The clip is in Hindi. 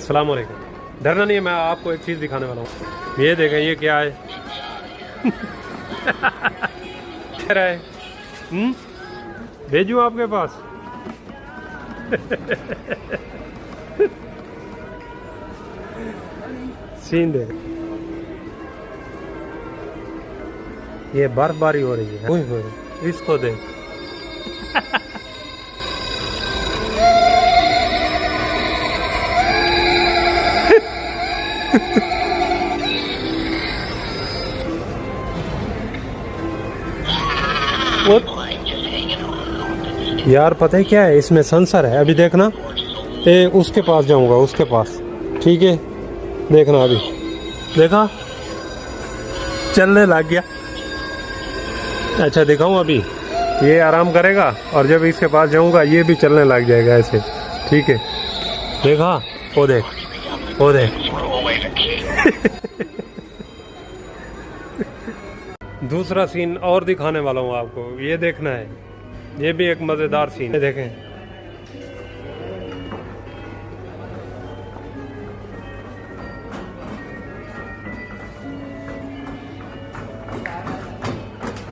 अस्सलाम वालेकुम। डरना नहीं है, मैं आपको एक चीज़ दिखाने वाला हूँ। ये देखें, ये क्या है? कह रहा है भेजूँ आपके पास? सीन देख, ये बर्फबारी हो रही है। ओए होए, इसको देख। यार पता है क्या है, इसमें सेंसर है। अभी देखना, उसके पास जाऊंगा, उसके पास, ठीक है? देखना, अभी देखा, चलने लग गया। अच्छा दिखाऊं, अभी ये आराम करेगा और जब इसके पास जाऊंगा ये भी चलने लग जाएगा ऐसे, ठीक है? देखा, वो देख, वो देख। दूसरा सीन और दिखाने वाला हूँ आपको, ये देखना है। ये भी एक मज़ेदार सीन है, देखें।